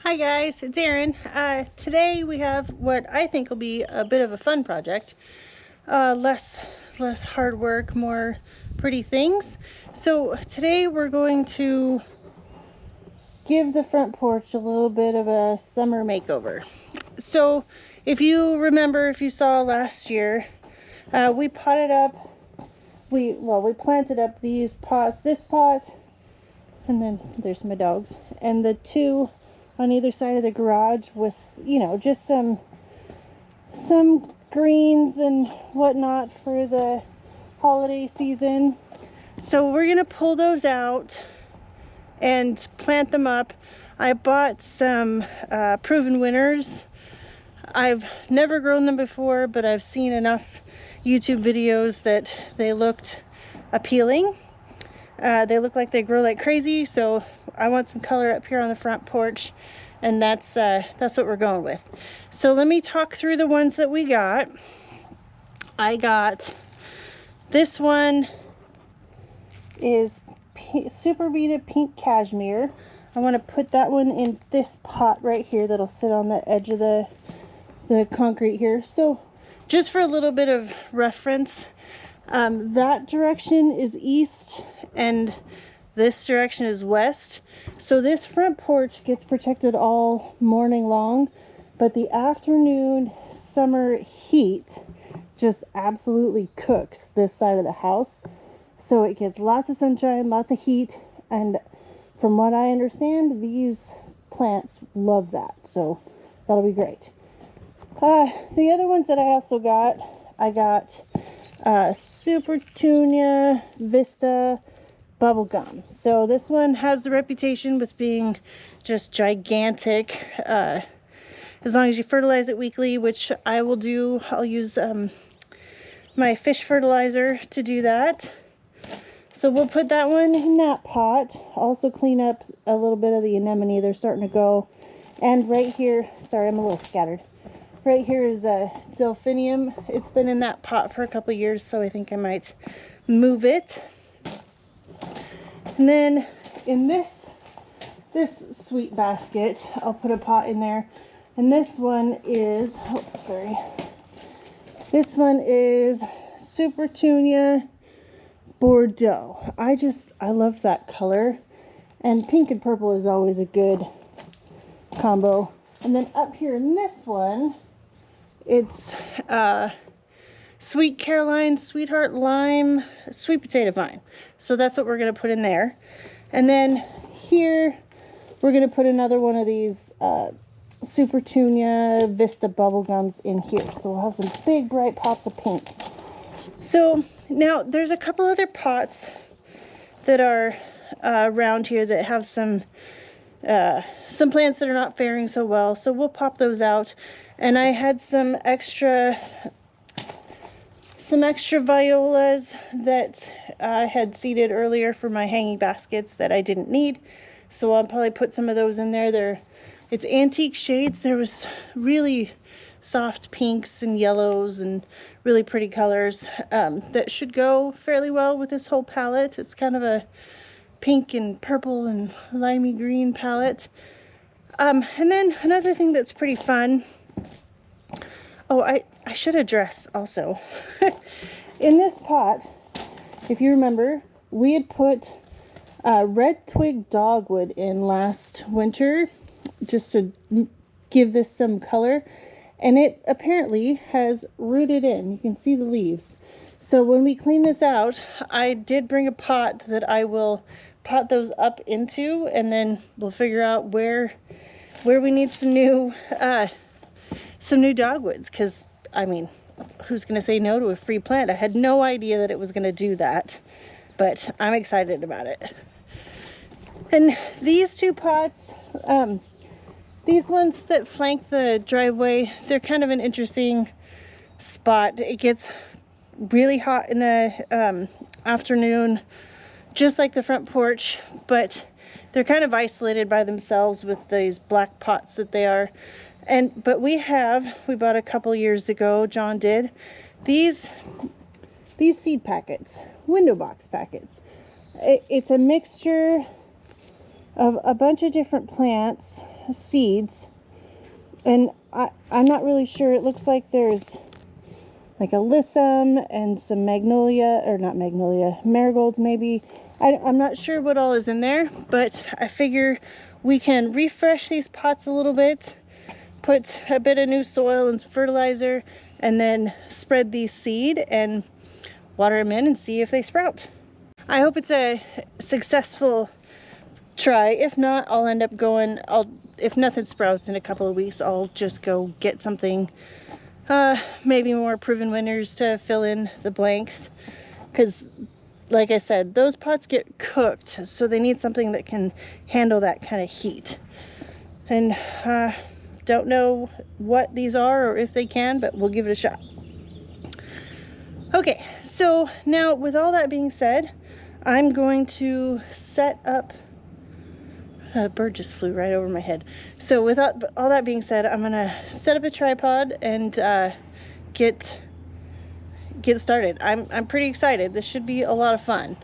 Hi guys, it's Erin. Today we have what I think will be a bit of a fun project. Less hard work, more pretty things. So today we're going to give the front porch a little bit of a summer makeover. So if you remember, if you saw last year, we potted up, we planted up these pots, this pot, and then there's my dogs, and the two on either side of the garage with, you know, just some greens and whatnot for the holiday season. So we're gonna pull those out and plant them up. I bought some proven winners. I've never grown them before, but I've seen enough YouTube videos that they looked appealing. They look like they grow like crazy, so I want some color up here on the front porch, and that's what we're going with. So let me talk through the ones that we got. I got this one is super beaded pink cashmere. I want to put that one in this pot right here that'll sit on the edge of the concrete here. So just for a little bit of reference, that direction is east and this direction is west. So this front porch gets protected all morning long, but the afternoon summer heat just absolutely cooks this side of the house. So it gets lots of sunshine, lots of heat, and from what I understand, these plants love that. So that'll be great. The other ones that I also got, I got Super Tunia Vista bubblegum. So this one has the reputation with being just gigantic. As long as you fertilize it weekly, which I will do, I'll use my fish fertilizer to do that. So we'll put that one in that pot. Also clean up a little bit of the anemone. They're starting to go. And right here, sorry, I'm a little scattered. Right here is a delphinium. It's been in that pot for a couple years, so I think I might move it. And then in this sweet basket, I'll put a pot in there. And this one is, oh, sorry. This one is Super Tunia Bordeaux. I love that color. And pink and purple is always a good combo. And then up here in this one, it's Sweet Caroline, Sweetheart Lime, Sweet Potato Vine. So that's what we're going to put in there. And then here, we're going to put another one of these Super Tunia Vista bubblegums in here. So we'll have some big bright pops of pink. So now there's a couple other pots that are around here that have some plants that are not faring so well. So we'll pop those out. And I had some extra violas that I had seeded earlier for my hanging baskets that I didn't need. So I'll probably put some of those in there. It's antique shades. There was really soft pinks and yellows and really pretty colors that should go fairly well with this whole palette. It's kind of a pink and purple and limey green palette. And then another thing that's pretty fun. Oh, I should address also. In this pot, if you remember, we had put red twig dogwood in last winter just to give this some color. And it apparently has rooted in. You can see the leaves. So when we clean this out, I did bring a pot that I will pot those up into, and then we'll figure out where we need some new dogwoods, because I mean, who's gonna say no to a free plant? I had no idea that it was gonna do that, but I'm excited about it. And these two pots, these ones that flank the driveway, they're kind of an interesting spot. It gets really hot in the afternoon, just like the front porch, but they're kind of isolated by themselves with these black pots that they are. But we bought a couple years ago, John did, these seed packets, window box packets. It's a mixture of a bunch of different plants. seeds, and I'm not really sure. It looks like there's like alyssum and some magnolia, or not magnolia, marigolds maybe. I'm not sure what all is in there, but I figure we can refresh these pots a little bit, put a bit of new soil and some fertilizer, and then spread these seed and water them in and see if they sprout. I hope it's a successful try. If not, I'll end up going, if nothing sprouts in a couple of weeks, I'll just go get something, maybe more proven winners to fill in the blanks, because like I said, those pots get cooked, so they need something that can handle that kind of heat. And don't know what these are or if they can, but we'll give it a shot. Okay, so now with all that being said, I'm going to set up, a bird just flew right over my head. So with all that being said, I'm gonna set up a tripod and get started. I'm pretty excited. This should be a lot of fun.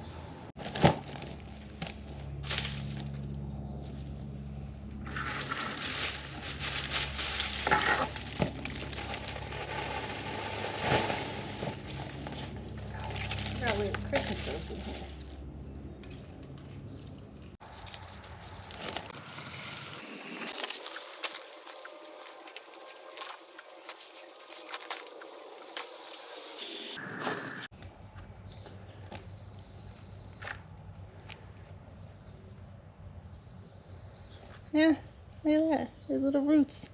Yeah, look at that. There's little roots.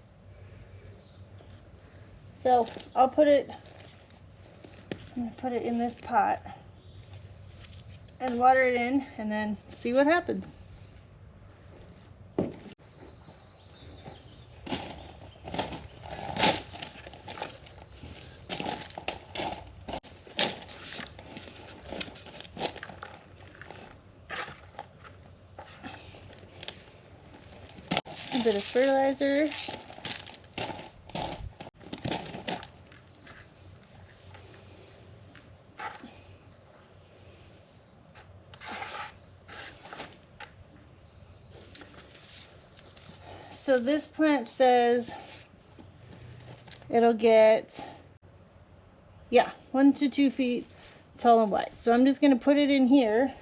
So I'm gonna put it in this pot and water it in and then see what happens. A bit of fertilizer. So this plant says it'll get, yeah, 1 to 2 feet tall and wide. So I'm just going to put it in here,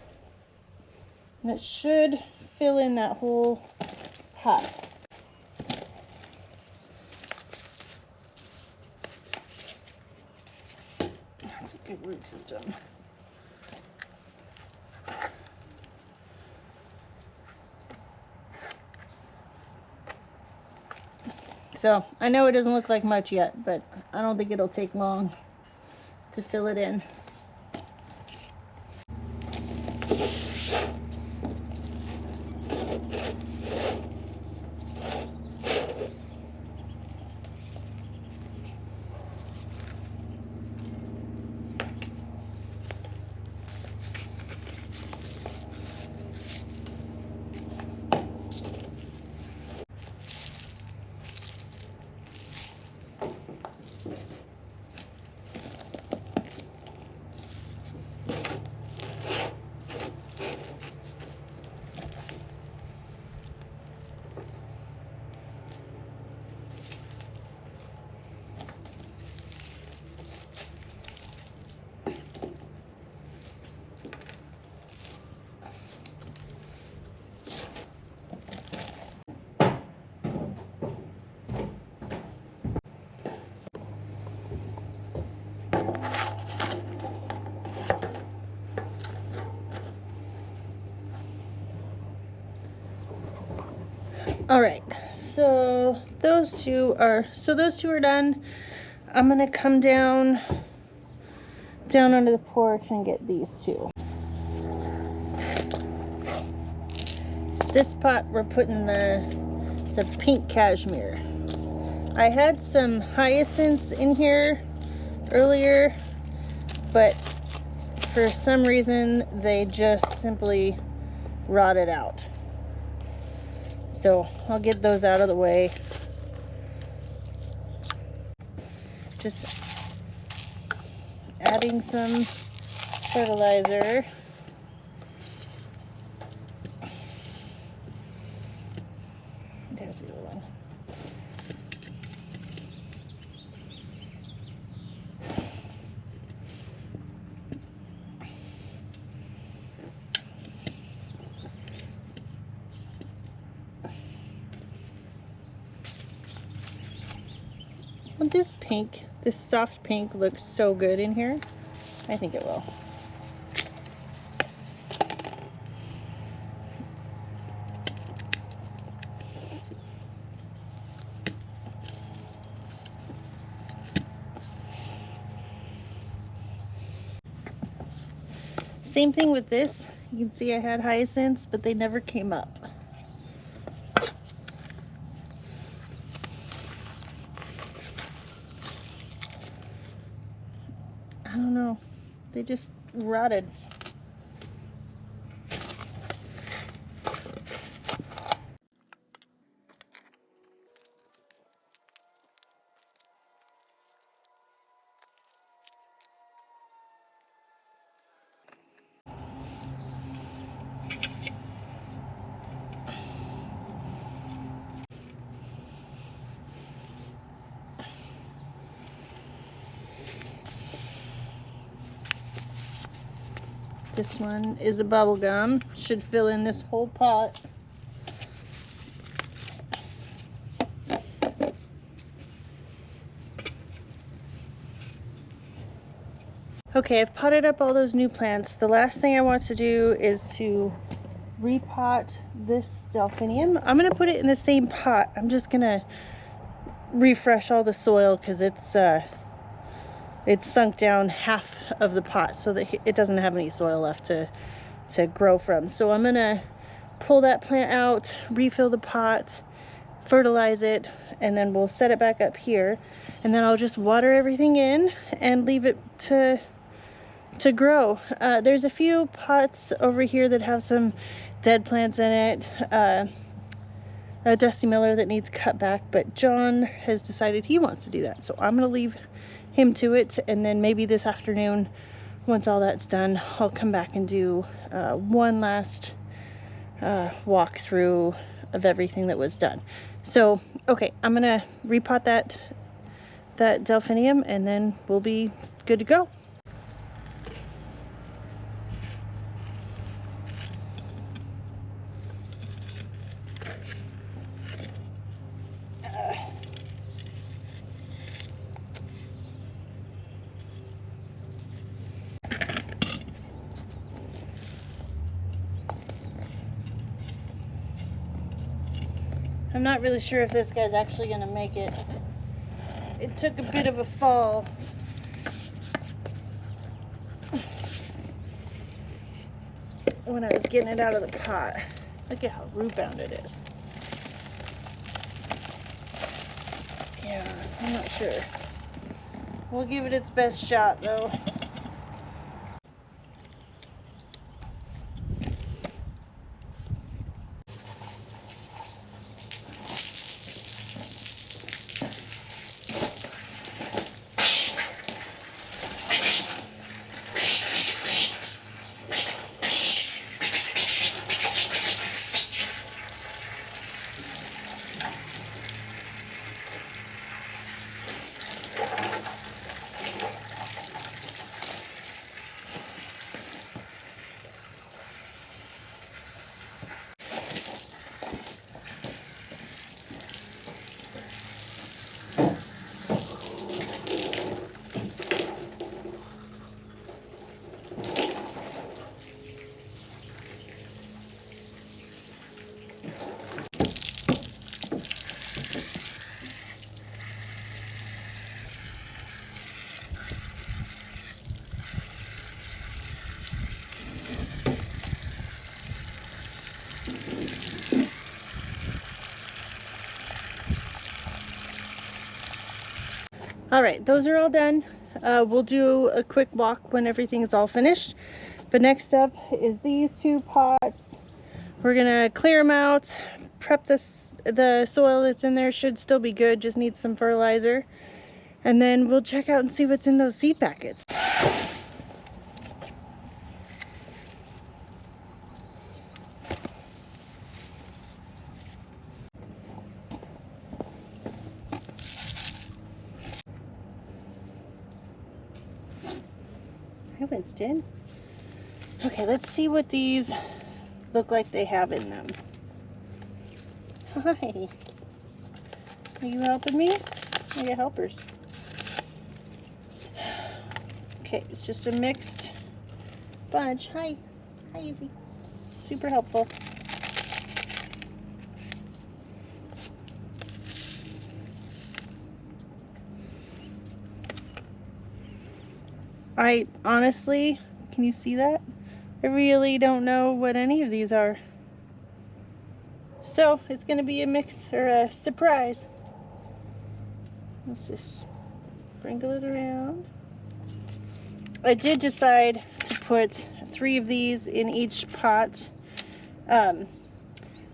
and it should fill in that whole pot. That's a good root system. So I know it doesn't look like much yet, but I don't think it'll take long to fill it in. All right, so those two are done. I'm gonna come down onto the porch and get these two. This pot we're putting the pink cashmere. I had some hyacinths in here earlier, but for some reason they just simply rotted out. So I'll get those out of the way. Just adding some fertilizer. There's doing. Well, this pink, this soft pink looks so good in here. I think it will. Same thing with this. You can see I had hyacinths, but they never came up. I don't know. They just rotted. This one is a bubble gum. Should fill in this whole pot. Okay, I've potted up all those new plants. The last thing I want to do is to repot this delphinium. I'm gonna put it in the same pot. I'm just gonna refresh all the soil because it's sunk down half of the pot so that it doesn't have any soil left to grow from. So I'm gonna pull that plant out, refill the pot, fertilize it, and then we'll set it back up here, and then I'll just water everything in and leave it to grow. There's a few pots over here that have some dead plants in it, a Dusty Miller that needs cut back, but John has decided he wants to do that, so I'm gonna leave him to it, and then maybe this afternoon, once all that's done, I'll come back and do one last walkthrough of everything that was done. So okay, I'm gonna repot that delphinium, and then we'll be good to go. I'm not really sure if this guy's actually gonna make it. It took a bit of a fall. When I was getting it out of the pot. Look at how root bound it is. Yeah, I'm not sure. We'll give it its best shot though. All right, those are all done. We'll do a quick walk when everything's all finished. But next up is these two pots. We're gonna clear them out, prep the soil that's in there should still be good, just needs some fertilizer. And then we'll check out and see what's in those seed packets. Hi, Winston. Okay, let's see what these look like they have in them. Hi. Are you helping me? I get helpers. Okay, it's just a mixed bunch. Hi. Hi, Izzy. Super helpful. I honestly, can you see that? I really don't know what any of these are. So it's going to be a mix or a surprise. Let's just sprinkle it around. I did decide to put 3 of these in each pot,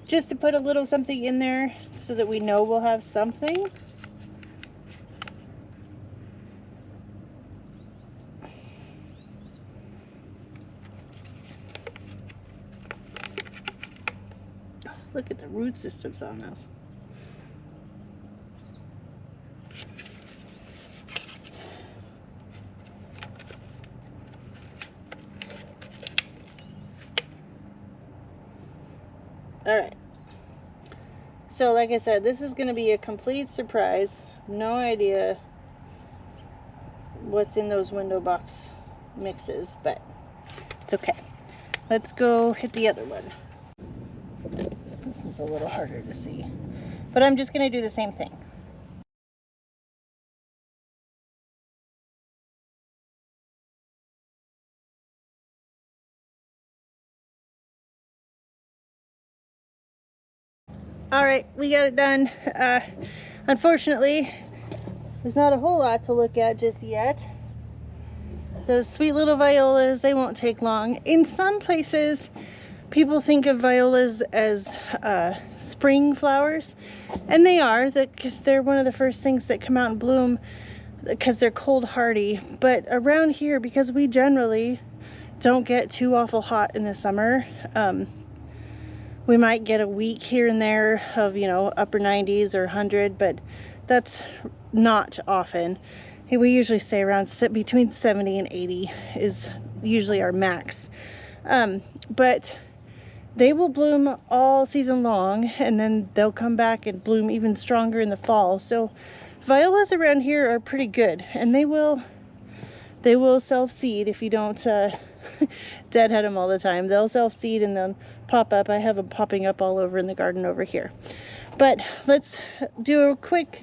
just to put a little something in there so that we know we'll have something. Oh, look at the root systems on those. Alright, so like I said, this is going to be a complete surprise. No idea what's in those window box mixes, but it's okay. Let's go hit the other one. This is a little harder to see, but I'm just going to do the same thing. Alright, we got it done. Unfortunately, there's not a whole lot to look at just yet. Those sweet little violas, they won't take long. In some places, people think of violas as spring flowers, and they are. They're one of the first things that come out and bloom because they're cold hardy. But around here, because we generally don't get too awful hot in the summer, we might get a week here and there of, you know, upper 90s or 100, but that's not often. We usually stay around between 70 and 80 is usually our max. But they will bloom all season long, and then they'll come back and bloom even stronger in the fall. So violas around here are pretty good, and they will self-seed if you don't deadhead them all the time. They'll self-seed and then pop up. I have them popping up all over in the garden over here. But let's do a quick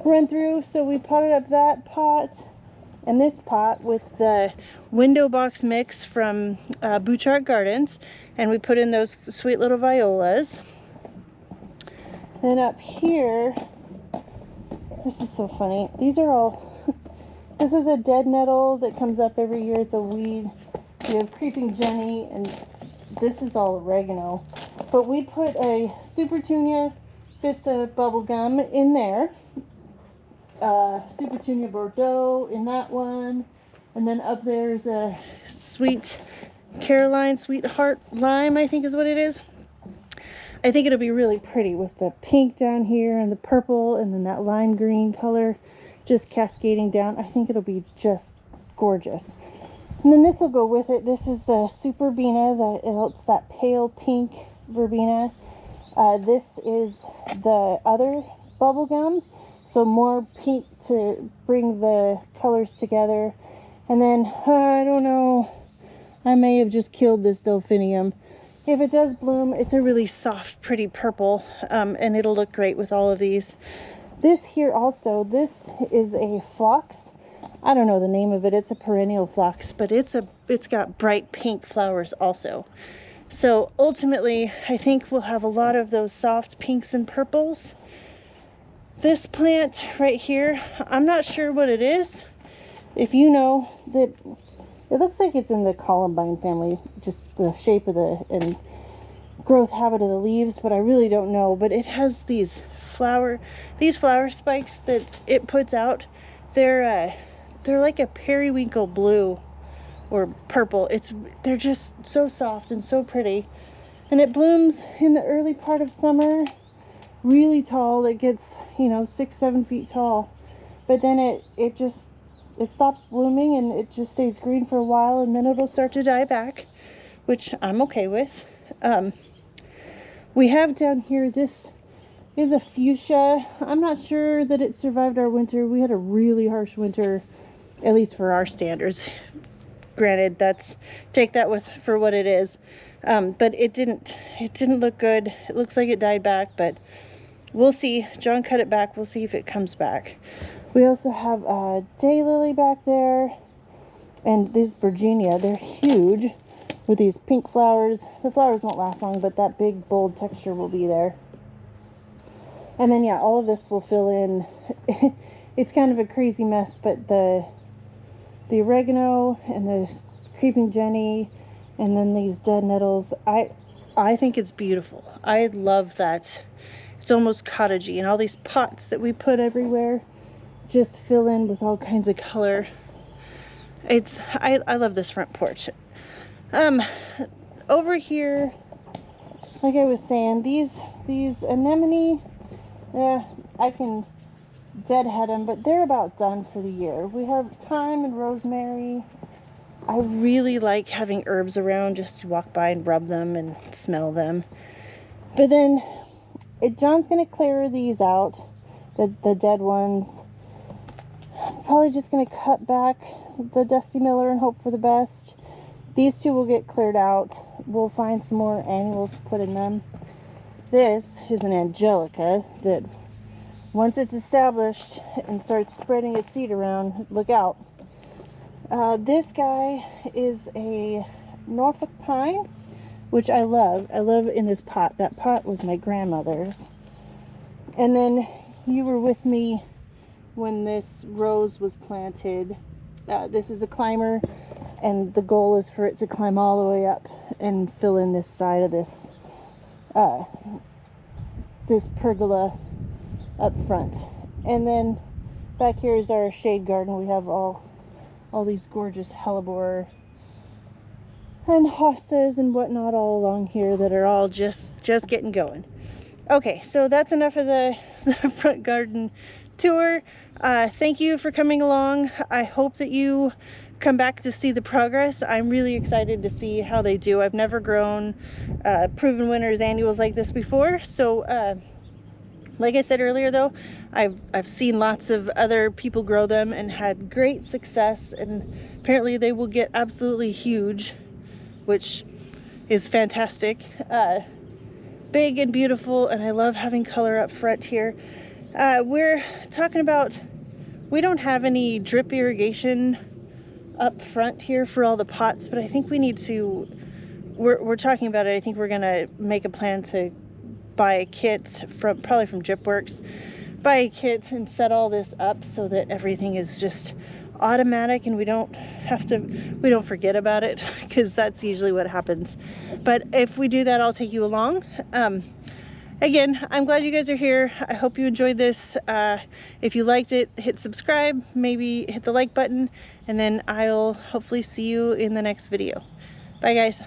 run through. So we potted up that pot and this pot with the window box mix from Bouchard Gardens, and we put in those sweet little violas. Then up here, this is so funny. These are all this is a dead nettle that comes up every year. It's a weed. We have creeping Jenny, and this is all oregano. But we put a Supertunia Vista bubblegum in there. Supertunia Bordeaux in that one. And then up there's a Sweet Caroline, Sweetheart Lime, I think is what it is. I think it'll be really pretty with the pink down here and the purple and then that lime green color just cascading down. I think it'll be just gorgeous. And then this will go with it. This is the Super Verbena. It's that pale pink verbena. This is the other bubblegum. So more pink to bring the colors together. And then, I don't know, I may have just killed this delphinium. If it does bloom, it's a really soft, pretty purple, and it'll look great with all of these. This here also, this is a phlox. I don't know the name of it. It's a perennial phlox, but it's got bright pink flowers also. So ultimately, I think we'll have a lot of those soft pinks and purples. This plant right here, I'm not sure what it is. If you know, that it looks like it's in the columbine family, just the shape of and growth habit of the leaves, but I really don't know. But it has these flower spikes that it puts out. They're like a periwinkle blue or purple. They're just so soft and so pretty, and it blooms in the early part of summer, really tall. It gets, you know, 6-7 feet tall, but then it it stops blooming and it just stays green for a while, and then it'll start to die back, which I'm okay with. We have down here, this is a fuchsia. I'm not sure that it survived our winter. We had a really harsh winter, at least for our standards. Granted, take that for what it is. But it didn't look good. It looks like it died back, but we'll see. John cut it back. We'll see if it comes back. We also have a daylily back there, and these Virginia, they're huge with these pink flowers. The flowers won't last long, but that big bold texture will be there. And then, yeah, all of this will fill in. It's kind of a crazy mess, but the oregano and the creeping jenny and then these dead nettles, I think it's beautiful. I love that. It's almost cottagey, and all these pots that we put everywhere just fill in with all kinds of color. I love this front porch. Over here, like I was saying, these anemone, I can deadhead them, but they're about done for the year. We have thyme and rosemary. I really like having herbs around just to walk by and rub them and smell them. But then John's gonna clear these out, the dead ones. Probably just gonna cut back the Dusty Miller and hope for the best. These two will get cleared out. We'll find some more annuals to put in them. This is an Angelica that once it's established and starts spreading its seed around, look out. This guy is a Norfolk pine, which I love. I love in this pot. That pot was my grandmother's. And then you were with me when this rose was planted. This is a climber, and the goal is for it to climb all the way up and fill in this side of this this pergola up front. And then back here is our shade garden. We have all these gorgeous hellebore and hostas and whatnot all along here that are all just getting going. Okay, so that's enough of the front garden tour. Thank you for coming along. I hope that you come back to see the progress. I'm really excited to see how they do. I've never grown proven winners annuals like this before, so like I said earlier though, I've seen lots of other people grow them and had great success, and apparently they will get absolutely huge, which is fantastic. Big and beautiful, and I love having color up front here. We're talking about, we don't have any drip irrigation up front here for all the pots, but I think we need to, we're talking about it. I think we're gonna make a plan to buy a kit probably from Dripworks, buy a kit and set all this up so that everything is just automatic and we don't forget about it, because that's usually what happens. But if we do that, I'll take you along. Again, I'm glad you guys are here. I hope you enjoyed this. If you liked it, hit subscribe, maybe hit the like button, and then I'll hopefully see you in the next video. Bye guys.